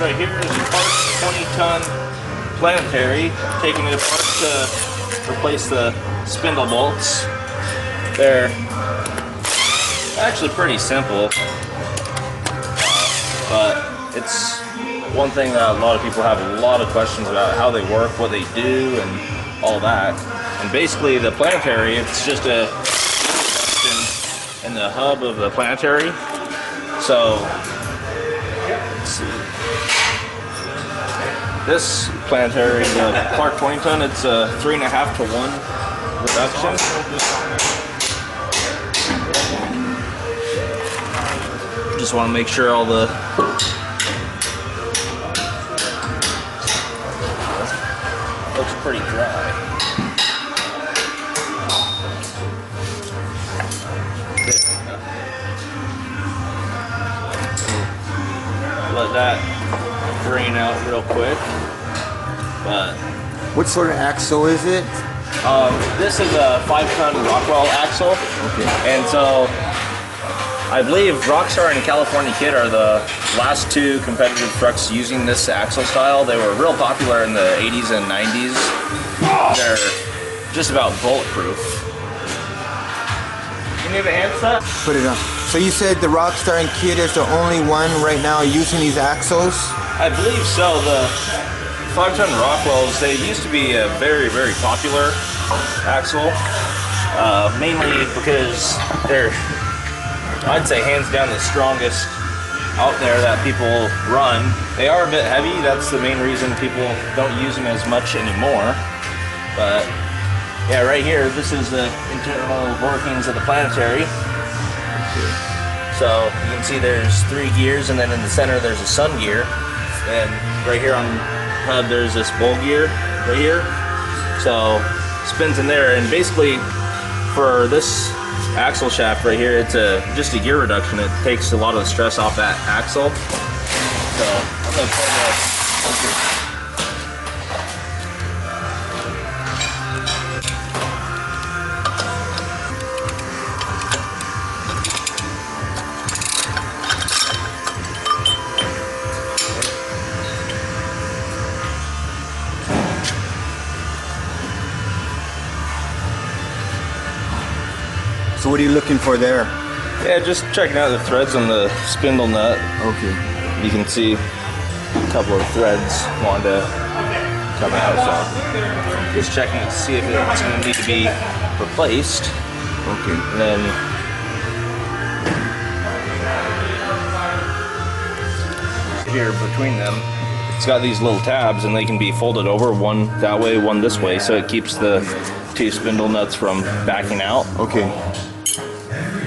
This right here is a part 20-ton Planetary, taking it apart to replace the spindle bolts. They're actually pretty simple, but it's one thing that a lot of people have a lot of questions about: how they work, what they do, and all that. And basically the Planetary, it's just a in the hub of the Planetary. So let's see. This Planetary, the Clark 20-ton, it's a 3.5 to 1 reduction. Just want to make sure all the looks pretty dry. Let that drain out real quick. But what sort of axle is it? This is a 5-ton Rockwell axle. Okay. And so I believe Rockstar and California Kid are the last two competitive trucks using this axle style. They were real popular in the 80s and 90s. They're just about bulletproof. You need a handset? Put it on. So you said the Rockstar and Kid is the only one right now using these axles? I believe so. The 5-ton Rockwells, they used to be a very, very popular axle. Mainly because they're, I'd say, hands down the strongest out there that people run. They are a bit heavy. That's the main reason people don't use them as much anymore. But yeah, right here, this is the internal workings of the Planetary. So you can see there's 3 gears, and then in the center there's a sun gear. And right here on the hub there's this bowl gear right here. So spins in there, and basically for this axle shaft right here, it's just a gear reduction. It takes a lot of the stress off that axle. So I'm gonna pull this. So what are you looking for there? Yeah, just checking out the threads on the spindle nut. Okay. You can see a couple of threads wanting to come out, so just checking to see if it's going to need to be replaced. Okay. And then here between them, it's got these little tabs, and they can be folded over, one that way, one this way, so it keeps the 2 spindle nuts from backing out. Okay.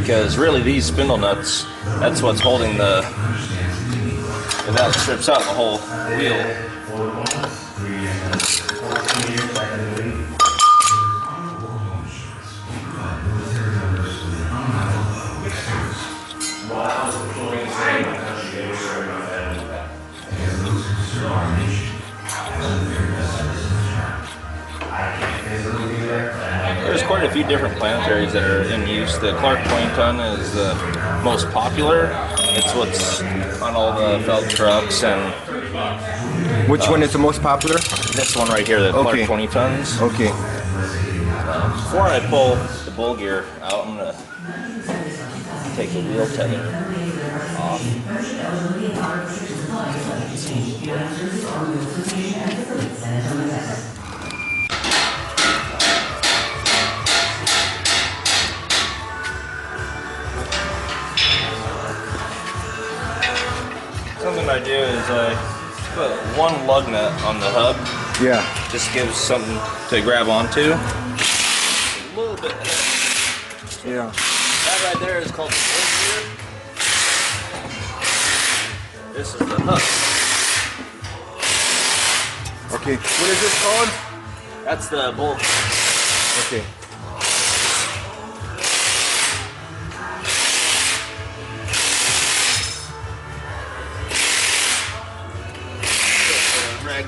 Because really these spindle nuts, that's what's holding the, if that strips out the whole wheel. There's quite a few different Planetaries that are in use. The Clark 20-ton is the most popular. It's what's on all the Feld trucks. And which one is the most popular? This one right here, the Clark 20-tons. Okay. Before I pull the bull gear out, I'm going to take the wheel tether off. Something I do is I put one lug nut on the hub. Yeah. Just gives something to grab onto. A little bit. Yeah. That right there is called the bolt gear. This is the hook. Okay. What is this called? That's the bolt. Okay.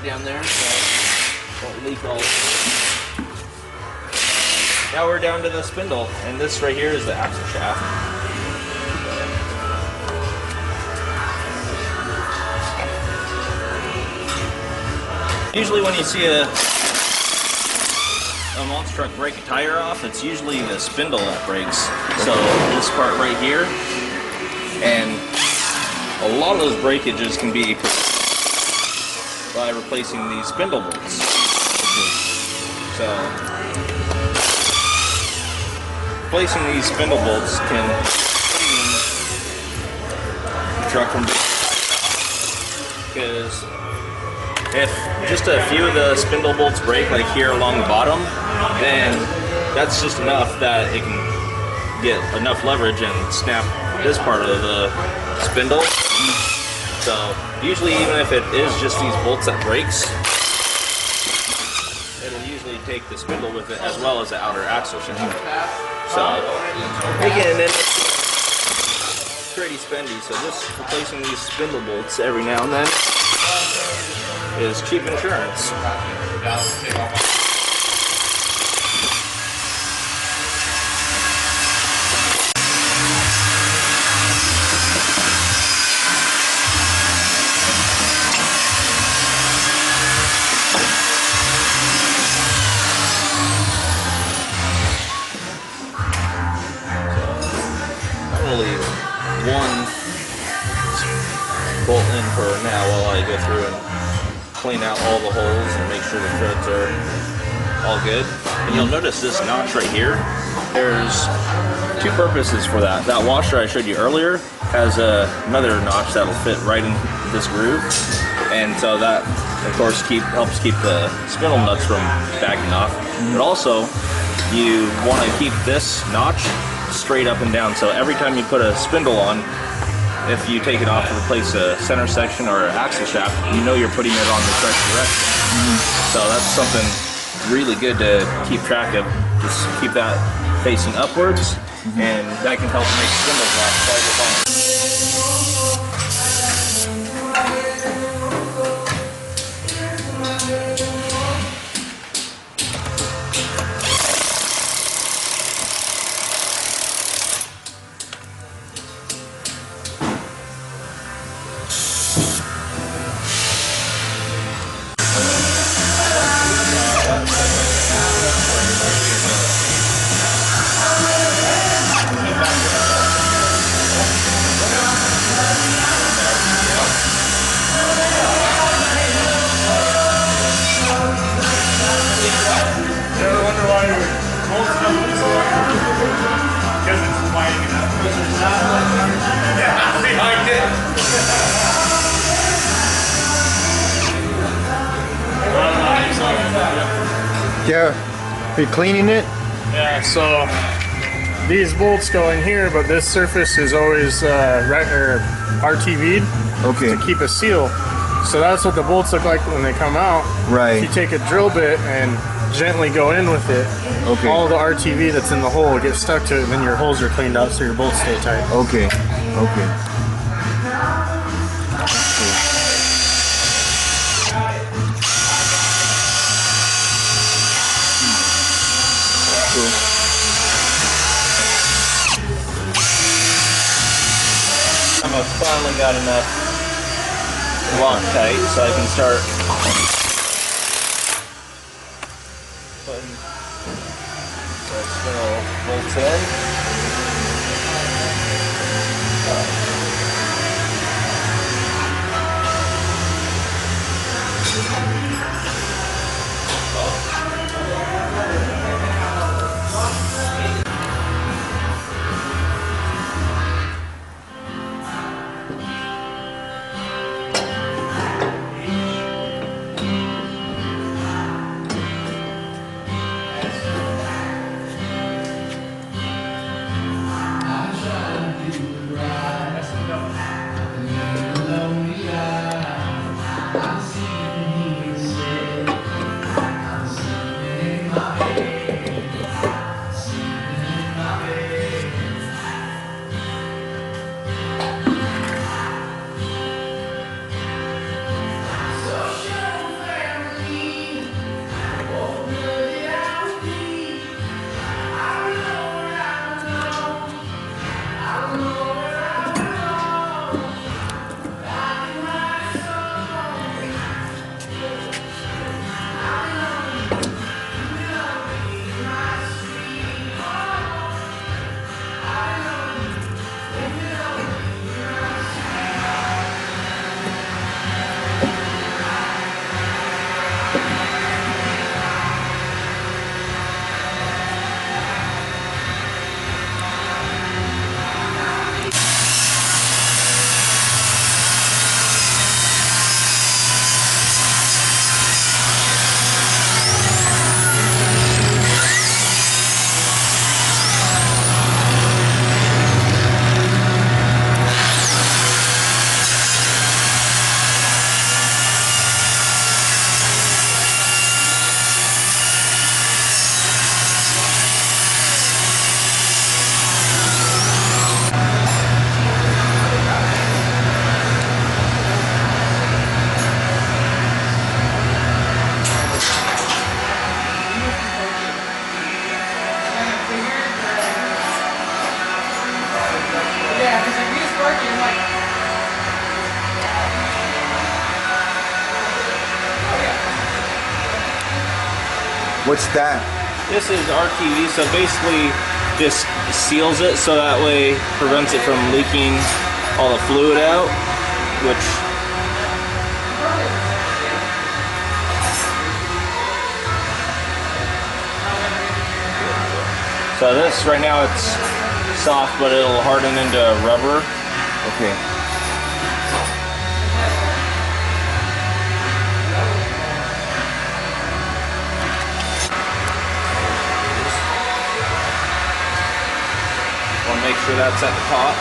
Down there, so won't leak all. Now we're down to the spindle, and this right here is the axle shaft. Usually when you see a monster truck break a tire off, it's usually the spindle that breaks. So this part right here, and a lot of those breakages can be by replacing these spindle bolts. So replacing these spindle bolts can save the truck from, because if just a few of the spindle bolts break, like here along the bottom, then that's just enough that it can get enough leverage and snap this part of the spindle. So usually, even if it is just these bolts that breaks, it'll usually take the spindle with it as well as the outer axle shaft. So again, it's pretty spendy. So just replacing these spindle bolts every now and then is cheap insurance. One bolt in for now while I go through and clean out all the holes and make sure the threads are all good. And you'll notice this notch right here, there's two purposes for that. That washer I showed you earlier has another notch that'll fit right in this groove, and so that of course helps keep the spindle nuts from backing off. But also you want to keep this notch straight up and down, so every time you put a spindle on, if you take it off to replace a center section or an axle shaft, you know you're putting it on the correct direction. So that's something really good to keep track of. Just keep that facing upwards, and that can help make spindles last quite a long. Yeah, are you cleaning it? Yeah, so these bolts go in here, but this surface is always RTV'd to keep a seal. So that's what the bolts look like when they come out. Right. If you take a drill bit and gently go in with it, all the RTV that's in the hole gets stuck to it, and then your holes are cleaned out so your bolts stay tight. Okay, okay. I've finally got enough Loctite so I can start putting the spindle bolts in. What's that? This is RTV, so basically just seals it so that way prevents it from leaking all the fluid out, which so this right now it's soft, but it'll harden into rubber. Okay. Want to make sure that's at the top.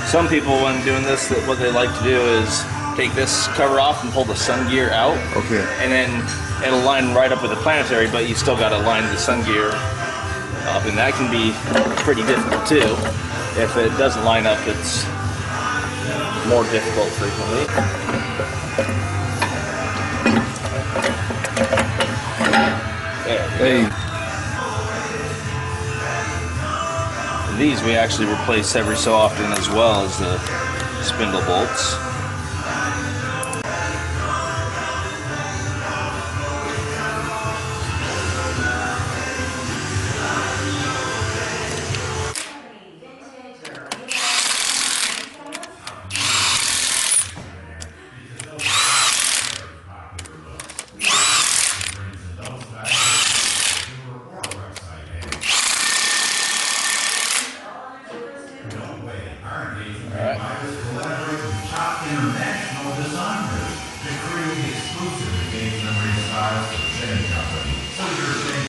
Some people, when doing this, what they like to do is take this cover off and pull the sun gear out. Okay. And then it'll line right up with the Planetary, but you still got to line the sun gear up, and that can be pretty difficult too. If it doesn't line up, it's more difficult frequently. There we go. These we actually replace every so often as well as the spindle bolts. International designers to create exclusive engagement styles for the chain company. So you're